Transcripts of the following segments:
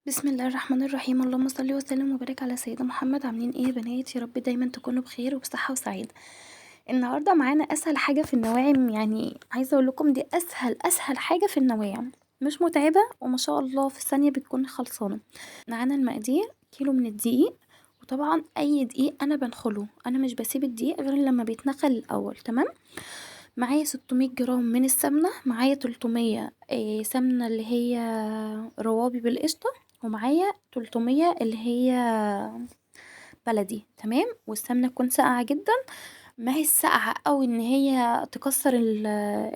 بسم الله الرحمن الرحيم. اللهم صل وسلم وبارك على سيدنا محمد. عاملين ايه يا بنات؟ يا رب دايما تكونوا بخير وبصحة وسعادة. النهارده معانا اسهل حاجة في النواعم، يعني عايزة اقول لكم دي اسهل حاجة في النواعم، مش متعبة وما شاء الله في ثانية بتكون خلصانة. معانا المقادير: كيلو من الدقيق، وطبعا اي دقيق انا بنخله، انا مش بسيب الدقيق غير لما بيتنخل الاول. تمام. معايا 600 جرام من السمنة، معايا 300 سمنة اللي هي روابي بالقشطة، ومعايا 300 اللي هي بلدي. تمام. والسمنة تكون ساقعة جدا، ما هي ساقعة او ان هي تكسر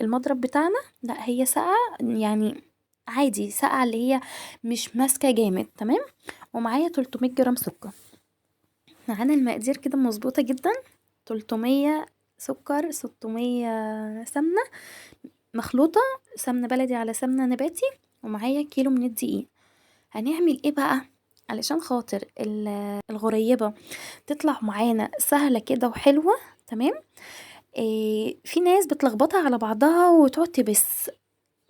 المضرب بتاعنا، لا هي ساقعة يعني عادي، ساقعة اللي هي مش ماسكة جامد. تمام. ومعايا 300 جرام سكر. معانا المقادير كده مظبوطة جدا: 300 سكر، 600 سمنة مخلوطة، سمنة بلدي على سمنة نباتي، ومعايا كيلو من الدقيق. هنعمل ايه بقى علشان خاطر الغريبة تطلع معانا سهلة كده وحلوة؟ تمام. إيه، في ناس بتلخبطها على بعضها وتقعد تبس،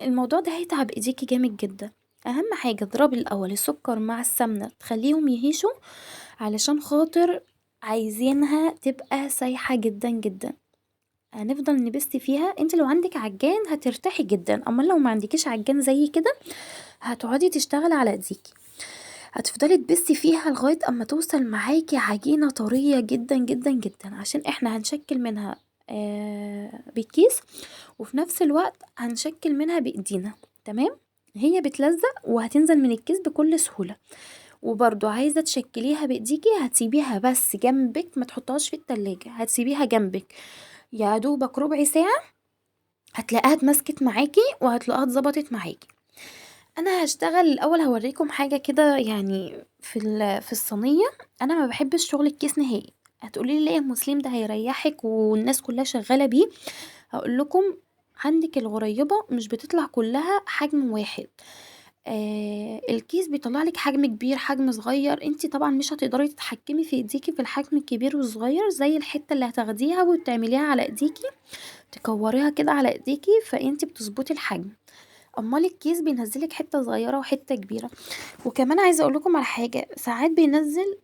الموضوع ده هيتعب ايديكي جامد جدا. اهم حاجة اضربي الاول السكر مع السمنة تخليهم يهيشوا، علشان خاطر عايزينها تبقى سايحة جدا جدا. هنفضل نبس فيها. انت لو عندك عجان هترتاحي جدا، اما لو ما عندكيش عجان زي كده هتقعدي تشتغلي على ايديكي، هتفضلي تبسي فيها لغاية اما توصل معاكي عجينة طرية جدا جدا جدا، عشان احنا هنشكل منها بالكيس، وفي نفس الوقت هنشكل منها بايدينا. تمام. هي بتلزق وهتنزل من الكيس بكل سهولة. وبرضو عايزة تشكليها بايديكي، هتسيبيها بس جنبك، ما تحطهاش في التلاجة، هتسيبيها جنبك يا دوبك ربع ساعة، هتلاقيها اتمسكت معاكي وهتلاقيها اتظبطت معاكي. انا هشتغل الاول هوريكم حاجه كده يعني في الصينيه. انا ما بحبش شغل الكيس نهائي. هتقولي لي ليه يا مسلم؟ ده هيريحك والناس كلها شغاله بيه. هقول لكم: عندك الغريبه مش بتطلع كلها حجم واحد. الكيس بيطلع لك حجم كبير حجم صغير، انتي طبعا مش هتقدري تتحكمي في ايديكي في الحجم الكبير والصغير، زي الحته اللي هتاخديها وتعمليها على ايديكي تكوريها كده على ايديكي، فانتي بتظبطي الحجم. امال الكيس بينزلك حته صغيره وحته كبيره. وكمان عايزه اقول لكم على حاجه: ساعات بينزل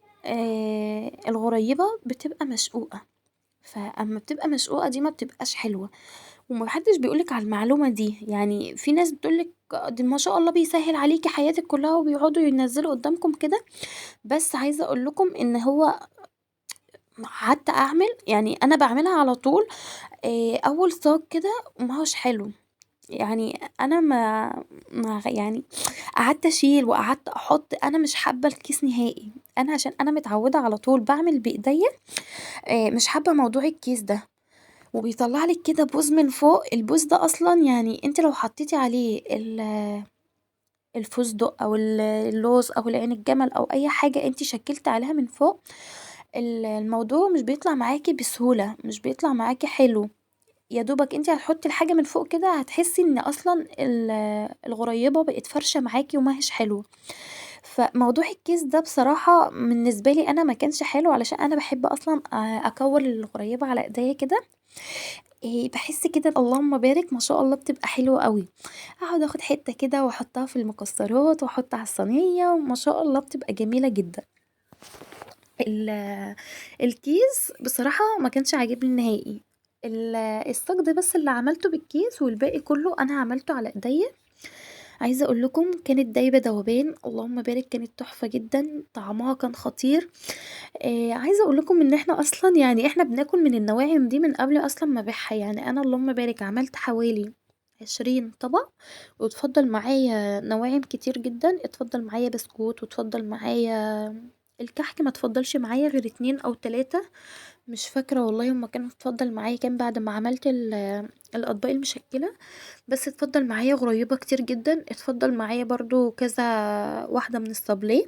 الغريبه بتبقى مشقوقه، فاما بتبقى مشقوقه دي ما بتبقاش حلوه. ومحدش بيقولك على المعلومه دي، يعني في ناس بتقولك دي ما شاء الله بيسهل عليكي حياتك كلها وبيقعدوا ينزلوا قدامكم كده. بس عايزه اقول لكم ان هو قعدت اعمل، يعني انا بعملها على طول اول صاج كده ما هوش حلو. يعني انا ما يعني قعدت اشيل وقعدت احط، انا مش حابه الكيس نهائي. انا عشان انا متعوده على طول بعمل بايديا، مش حابه موضوع الكيس ده. وبيطلع لك كده بوز من فوق، البوز ده اصلا يعني انت لو حطيتي عليه الفستق او اللوز او العين الجمل او اي حاجه انت شكلت عليها من فوق، الموضوع مش بيطلع معاكي بسهوله، مش بيطلع معاكي حلو. يا دوبك انت هتحطي الحاجة من فوق كده هتحسي ان اصلا الغريبة بقت فرشة معاكي وما هيش حلو. فموضوع الكيس ده بصراحة بالنسبة لي انا ما كانش حلو، علشان انا بحب اصلا اكور الغريبة على ايديا كده. بحس كده اللهم بارك ما شاء الله بتبقى حلوة قوي. اقعد اخد حتة كده واحطها في المكسرات واحطها على الصينية وما شاء الله بتبقى جميلة جدا. الكيس بصراحة ما كانش عاجبني نهائي. الصاج ده بس اللي عملته بالكيس، والباقي كله انا عملته على ايديا. عايزه اقول لكم كانت دايبه دوبان، اللهم بارك، كانت تحفه جدا، طعمها كان خطير. عايزه اقول لكم ان احنا اصلا يعني احنا بناكل من النواعم دي من قبل اصلا ما ابيعها. يعني انا اللهم بارك عملت حوالي 20 طبق، وتفضل معايا نواعم كتير جدا، اتفضل معايا بسكوت، وتفضل معايا الكحك ما تفضلش معايا غير 2 او 3، مش فاكرة والله هما كانوا اتفضل معايا كام بعد ما عملت الاطباق المشكلة. بس اتفضل معايا غريبة كتير جدا، اتفضل معايا برضو كذا واحدة من الصابليه،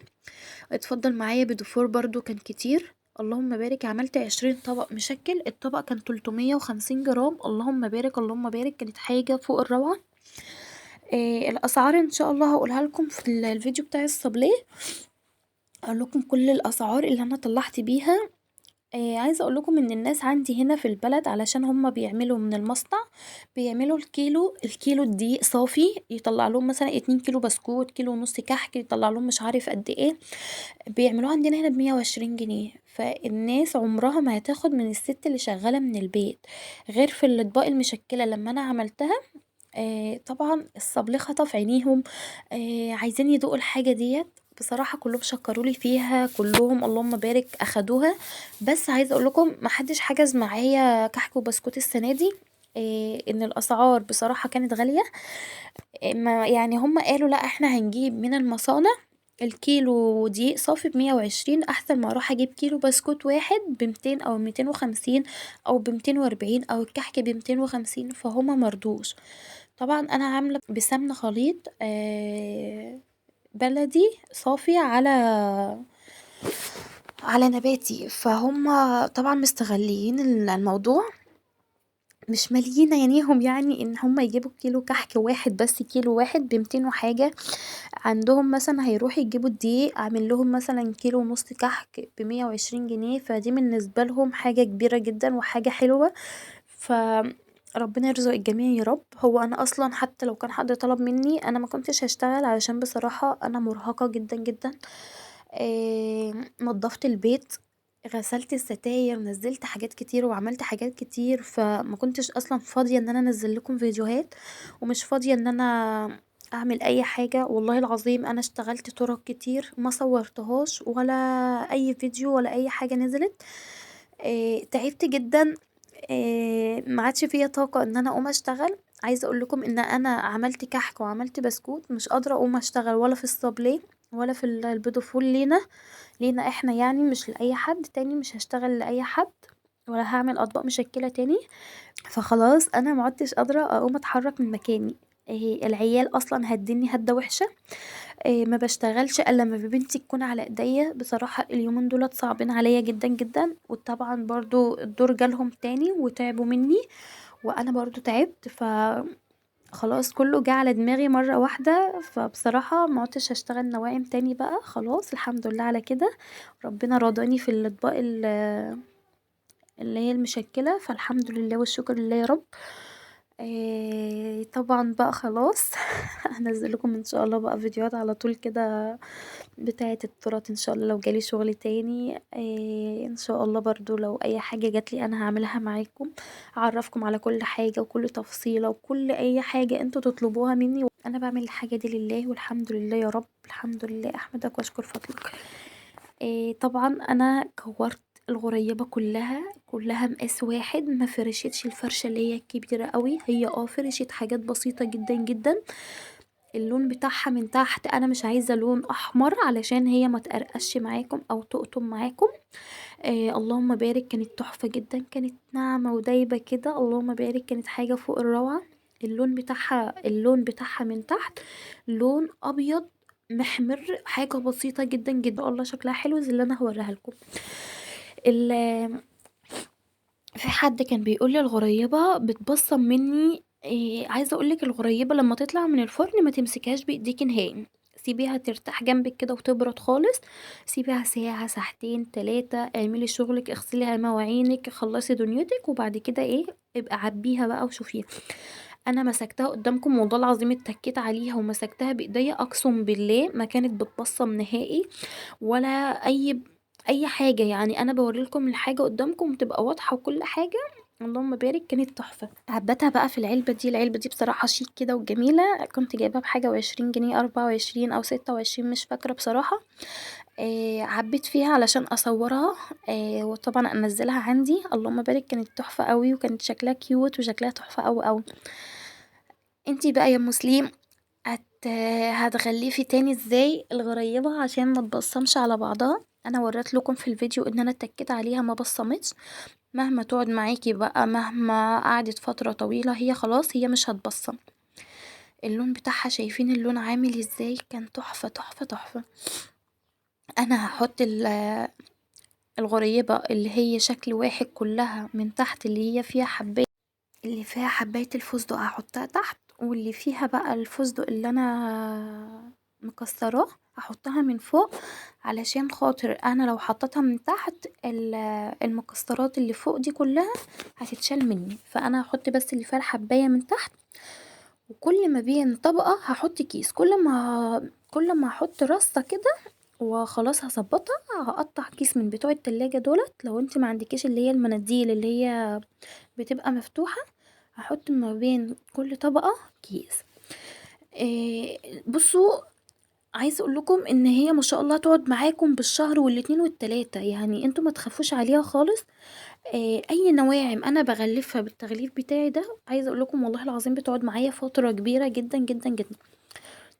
اتفضل معايا بدفور برضو كان كتير. اللهم بارك عملت 20 طبق مشكل، الطبق كان 350 جرام، اللهم بارك اللهم بارك، كانت حاجة فوق الروعة. الاسعار ان شاء الله هقولها لكم في الفيديو بتاع الصابليه، اقول لكم كل الاسعار اللي انا طلعت بيها. عايزة اقول لكم ان الناس عندي هنا في البلد علشان هم بيعملوا من المصنع، بيعملوا الكيلو الدقيق صافي يطلع لهم مثلا 2 كيلو بسكوت، كيلو ونص كحك يطلع لهم مش عارف قد ايه، بيعملوها عندنا هنا ب120 جنيه. فالناس عمرها ما هتاخد من الست اللي شغالة من البيت، غير في الاطباق المشكلة لما انا عملتها. طبعا الصبل خطف عينيهم، عايزين يدوقوا الحاجة ديت. بصراحة كلهم شكرولي فيها، كلهم اللهم بارك اخدوها. بس عايزة اقول لكم محدش حجز معايا كحك وبسكوت السنة دي، ان الاسعار بصراحة كانت غالية. ما يعني هم قالوا لا احنا هنجيب من المصانع الكيلو دقيق صافي ب120، احسن ما اروح اجيب كيلو بسكوت واحد ب200 او 250 او ب240 او الكحك ب250، فهما مرضوش. طبعا انا عاملة بسمن خليط بلدي صافي على نباتي، فهم طبعا مستغلين الموضوع، مش ماليين عينيهم يعني ان هم يجيبوا كيلو كحك واحد، بس كيلو واحد ب200 وحاجة. عندهم مثلا هيروحوا يجيبوا الدقيق اعمل لهم مثلا كيلو ونص كحك ب120 جنيه، فدي بالنسبة لهم حاجة كبيرة جدا وحاجة حلوة. ف ربنا يرزق الجميع يا رب. هو انا اصلا حتى لو كان حد طلب مني انا ما كنتش هشتغل، علشان بصراحة انا مرهقة جدا جدا. نضفت البيت، غسلت الستاير، نزلت حاجات كتير وعملت حاجات كتير، فما كنتش اصلا فاضية ان انا انزل لكم فيديوهات، ومش فاضية ان انا اعمل اي حاجة. والله العظيم انا اشتغلت طرق كتير ما صورتهاش، ولا اي فيديو ولا اي حاجة نزلت. تعبت جدا، ما عادش فيا طاقة ان انا اقوم اشتغل. عايزة اقول لكم ان انا عملت كحك وعملت بسكوت، مش قادرة اقوم اشتغل ولا في الصابليه ولا في البيض فول لينا احنا يعني، مش لاي حد تاني، مش هشتغل لاي حد ولا هعمل اطباق مشكلة تاني. فخلاص انا ما عدتش قادرة اقوم اتحرك من مكاني. العيال اصلا هدني هدة وحشة. ما بشتغلش الا لما بنتي تكون على ايديا. بصراحة اليومين دولت صعبين عليا جدا جدا، وطبعا برضو الدور جالهم تاني وتعبوا مني، وانا برضو تعبت، خلاص كله جه على دماغي مرة واحدة. فبصراحة ما عدتش هشتغل نواعم تاني بقى، خلاص الحمد لله على كده. ربنا رضاني في الاطباق اللي هي المشكلة، فالحمد لله والشكر لله يا رب. طبعا بقى خلاص هنزل لكم ان شاء الله بقى فيديوهات على طول كده بتاعة التراث ان شاء الله، لو جالي شغل تاني ان شاء الله برضو لو اي حاجة جاتلي انا هعملها معاكم، اعرفكم على كل حاجة وكل تفصيلة وكل اي حاجة انتوا تطلبوها مني. انا بعمل الحاجة دي لله والحمد لله يا رب، الحمد لله احمدك واشكر فضلك. طبعا انا كورت الغريبة كلها مقاس واحد، ما فرشتش الفرشة اللي هي الكبيرة قوي، هي فرشت حاجات بسيطة جدا جدا. اللون بتاعها من تحت انا مش عايزة لون احمر علشان هي ما تقرقش معاكم او تقطم معاكم. اللهم بارك، كانت تحفة جدا، كانت ناعمة ودايبة كده، اللهم بارك، كانت حاجة فوق الروعة. اللون بتاعها من تحت لون ابيض محمر، حاجة بسيطة جدا جدا، الله شكلها حلو زي اللي انا هوريها لكم. في حد كان بيقولي الغريبة بتبصم مني. عايزة اقولك الغريبة لما تطلع من الفرن ما تمسكهاش بايديكي نهائي، سيبيها ترتاح جنبك كده وتبرد خالص، سيبيها ساعة ساعتين تلاتة، اعملي شغلك، اغسلي مواعينك، خلصي دنيتك، وبعد كده ابقى عبيها بقى وشوفيها. انا مسكتها قدامكم والله العظيم اتكيت عليها ومسكتها بايديا، اقسم بالله ما كانت بتبصم نهائي ولا اي حاجه يعني. انا بوريلكم الحاجه قدامكم تبقى واضحه وكل حاجه، اللهم بارك، كانت تحفه. عبتها بقى في العلبه دي بصراحه شيك كده وجميله، كنت جايباها بحاجه و20 جنيه، 24 او 26 مش فاكره بصراحه. عبيت فيها علشان اصورها، وطبعا انزلها عندي، اللهم بارك، كانت تحفه قوي وكانت شكلها كيوت وشكلها تحفه قوي قوي. انتي بقى يا مسلم هتغلفي تاني ازاي الغريبة عشان ما تبصمش على بعضها؟ انا وريت لكم في الفيديو ان انا اتكيت عليها ما بصمتش، مهما تقعد معاكي بقى، مهما قعدت فترة طويلة، هي خلاص هي مش هتبصم. اللون بتاعها شايفين اللون عامل ازاي؟ كان تحفة تحفة تحفة. انا هحط الغريبة اللي هي شكل واحد كلها من تحت، اللي فيها حباية الفستق هحطها تحت، واللي فيها بقى الفستق اللي انا مكسراه هحطها من فوق، علشان خاطر انا لو حطيتها من تحت المكسرات اللي فوق دي كلها هتتشال مني، فانا هحط بس اللي فيها الحبايه من تحت. وكل ما بين طبقه هحط كيس، كل ما هحط رصه كده وخلاص هظبطها، هقطع كيس من بتوع التلاجة دولت. لو انت ما عندكيش اللي هي المناديل اللي هي بتبقى مفتوحة، هحط ما بين كل طبقة كيس. بصوا، عايزه اقول لكم ان هي ما شاء الله تقعد معاكم بالشهر والاتنين والتلاتة، يعني انتوا ما تخافوش عليها خالص. اي نواعم انا بغلفها بالتغليف بتاعي ده، عايزه اقول لكم والله العظيم بتقعد معايا فتره كبيره جدا جدا جدا.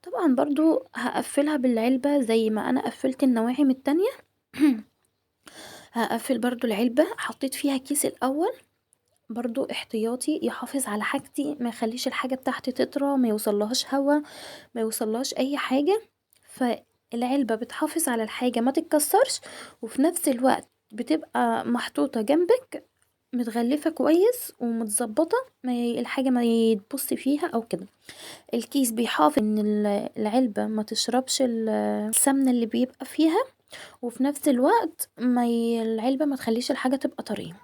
طبعا برضو هقفلها بالعلبه زي ما انا قفلت النواعم التانية. هقفل برضو العلبه، حطيت فيها كيس الاول برضو احتياطي يحافظ على حاجتي، ما يخليش الحاجه بتاعتي تطرى، ما يوصلهاش هوا، ما يوصلهاش اي حاجه. فالعلبه بتحافظ على الحاجه ما تتكسرش، وفي نفس الوقت بتبقى محطوطه جنبك متغلفه كويس ومتظبطه، الحاجه ما يتبص فيها او كده. الكيس بيحافظ ان العلبه ما تشربش السمنه اللي بيبقى فيها، وفي نفس الوقت العلبه ما تخليش الحاجه تبقى طريه.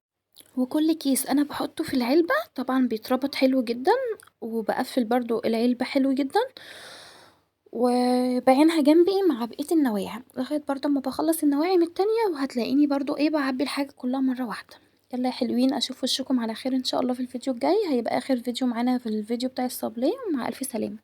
وكل كيس انا بحطه في العلبة طبعا بيتربط حلو جدا، وبقفل برضو العلبة حلو جدا، وبعينها جنبي مع بقية النواعم لغاية برضو ما بخلص النواعم التانية، وهتلاقيني برضو بعبي الحاجة كلها مرة واحدة. يلا يا حلوين، اشوف وشكم على خير ان شاء الله في الفيديو الجاي، هيبقى اخر فيديو معانا في الفيديو بتاع الصابليه، ومع الف سلامة.